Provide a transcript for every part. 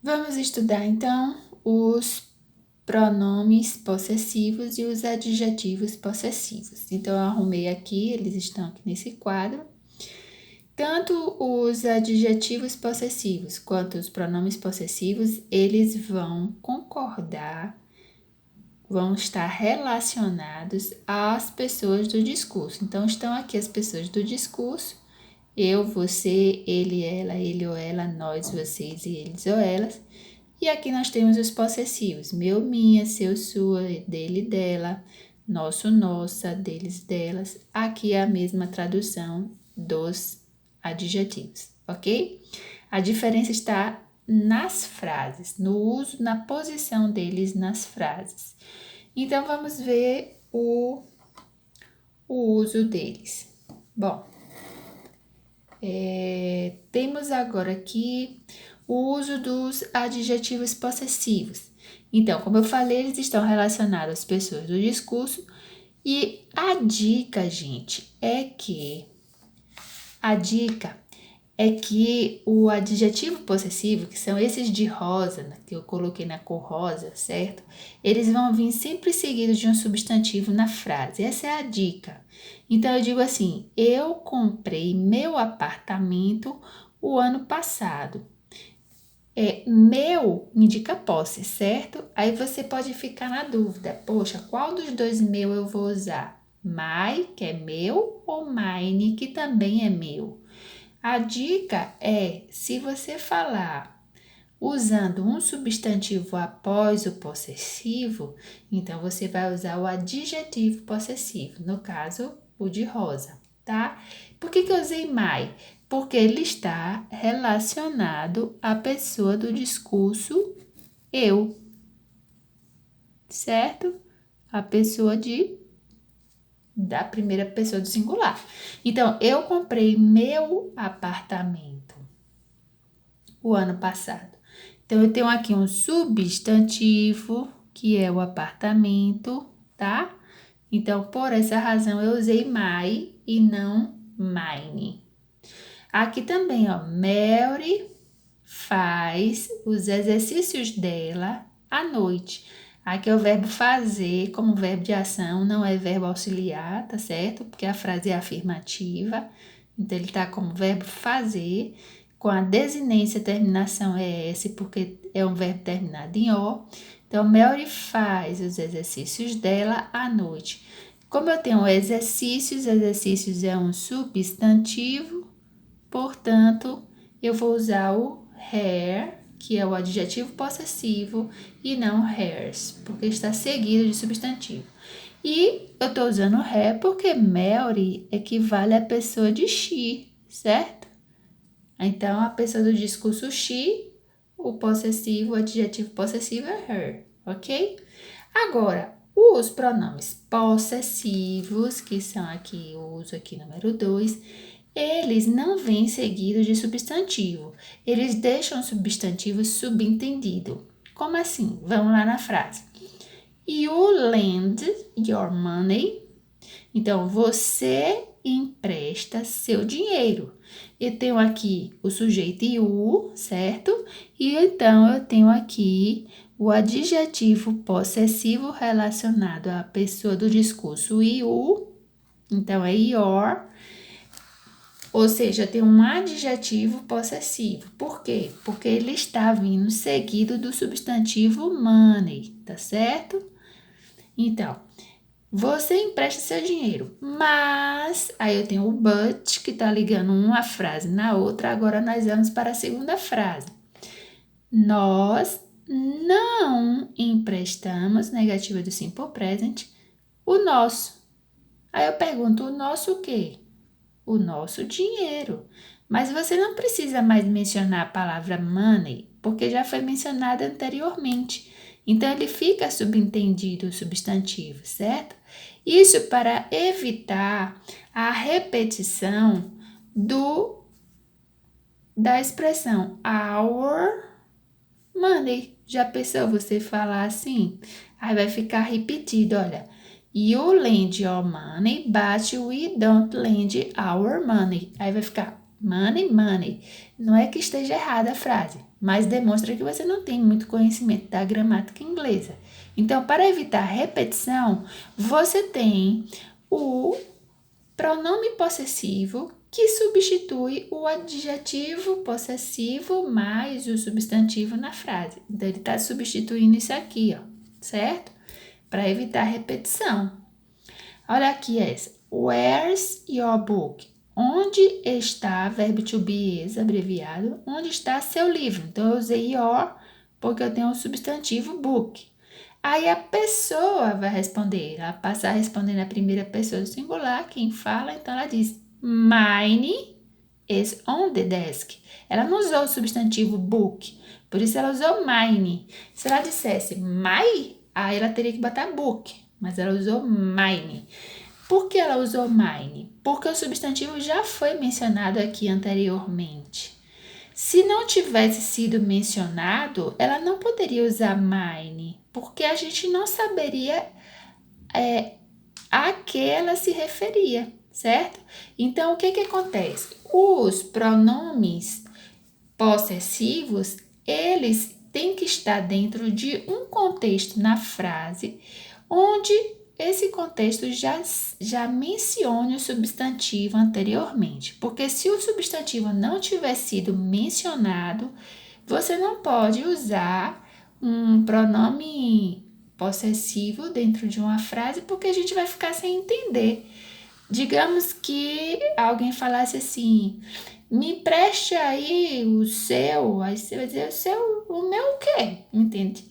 Vamos estudar então os pronomes possessivos e os adjetivos possessivos. Então, eu arrumei aqui, eles estão aqui nesse quadro. Tanto os adjetivos possessivos quanto os pronomes possessivos, eles vão concordar, vão estar relacionados às pessoas do discurso. Então, estão aqui as pessoas do discurso: eu, você, ele ou ela, nós, vocês e eles ou elas. E aqui nós temos os possessivos: meu, minha, seu, sua, dele, dela, nosso, nossa, deles, delas. Aqui é a mesma tradução dos adjetivos, ok? A diferença está nas frases, no uso, na posição deles nas frases. Então, vamos ver o uso deles. Bom, temos agora aqui o uso dos adjetivos possessivos. Então, como eu falei, eles estão relacionados às pessoas do discurso. E a dica, gente, é que o adjetivo possessivo, que são esses de rosa, que eu coloquei na cor rosa, certo? Eles vão vir sempre seguidos de um substantivo na frase. Essa é a dica. Então, eu digo assim: eu comprei meu apartamento o ano passado. Meu indica posse, certo? Aí você pode ficar na dúvida: poxa, qual dos dois meu eu vou usar? My, que é meu, ou mine, que também é meu? A dica é, se você falar usando um substantivo após o possessivo, então você vai usar o adjetivo possessivo, no caso, o de rosa, tá? Por que eu usei my? Porque ele está relacionado à pessoa do discurso eu, certo? A pessoa da primeira pessoa do singular. Então, eu comprei meu apartamento o ano passado. Então, eu tenho aqui um substantivo, que é o apartamento, tá? Então, por essa razão, eu usei my e não mine. Aqui também, ó, Mary faz os exercícios dela à noite. Aqui é o verbo fazer como verbo de ação, não é verbo auxiliar, tá certo? Porque a frase é afirmativa, então ele tá como verbo fazer, com a desinência, a terminação é S, porque é um verbo terminado em O. Então, Mary faz os exercícios dela à noite. Como eu tenho exercícios é um substantivo, portanto, eu vou usar o hair, que é o adjetivo possessivo, e não hairs, porque está seguido de substantivo. E eu estou usando hair porque Mary equivale à pessoa de she, certo? Então, a pessoa do discurso she, o possessivo, o adjetivo possessivo é her, ok? Agora, os pronomes possessivos, que são aqui, eu uso aqui número 2, eles não vêm seguidos de substantivo. Eles deixam o substantivo subentendido. Como assim? Vamos lá na frase. You lend your money. Então, você empresta seu dinheiro. Eu tenho aqui o sujeito you, certo? E então, eu tenho aqui o adjetivo possessivo relacionado à pessoa do discurso you. Então, é your. Ou seja, tem um adjetivo possessivo. Por quê? Porque ele está vindo seguido do substantivo money, tá certo? Então, você empresta seu dinheiro, mas aí eu tenho o but que está ligando uma frase na outra. Agora nós vamos para a segunda frase. Nós não emprestamos, negativa do simple present, o nosso. Aí eu pergunto, o nosso o quê? O nosso dinheiro. Mas você não precisa mais mencionar a palavra money, porque já foi mencionada anteriormente. Então, ele fica subentendido o substantivo, certo? Isso para evitar a repetição da expressão our money. Já pensou você falar assim? Aí vai ficar repetido, olha. You lend your money, but we don't lend our money. Aí vai ficar money, money. Não é que esteja errada a frase, mas demonstra que você não tem muito conhecimento da gramática inglesa. Então, para evitar repetição, você tem o pronome possessivo que substitui o adjetivo possessivo mais o substantivo na frase. Então, ele está substituindo isso aqui, ó, certo? Para evitar repetição. Olha aqui essa. Where's your book? Onde está, verbo to be is, abreviado, onde está seu livro? Então, eu usei your porque eu tenho o substantivo book. Aí a pessoa vai responder, ela passa a responder na primeira pessoa do singular, quem fala, então ela diz, mine is on the desk. Ela não usou o substantivo book, por isso ela usou mine. Se ela dissesse my, aí ela teria que botar book, mas ela usou mine. Por que ela usou mine? Porque o substantivo já foi mencionado aqui anteriormente. Se não tivesse sido mencionado, ela não poderia usar mine, porque a gente não saberia a que ela se referia, certo? Então, o que acontece? Os pronomes possessivos, eles têm que estar dentro de um contexto na frase, onde esse contexto já mencione o substantivo anteriormente. Porque se o substantivo não tiver sido mencionado, você não pode usar um pronome possessivo dentro de uma frase, porque a gente vai ficar sem entender. Digamos que alguém falasse assim, me preste aí o seu, aí você vai dizer o meu o quê? Entende?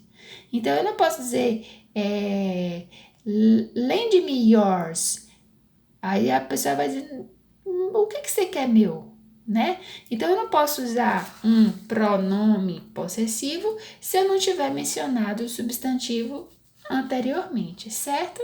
Então, eu não posso dizer, lend me yours. Aí a pessoa vai dizer, o que você quer meu? Né? Então, eu não posso usar um pronome possessivo se eu não tiver mencionado o substantivo anteriormente, certo?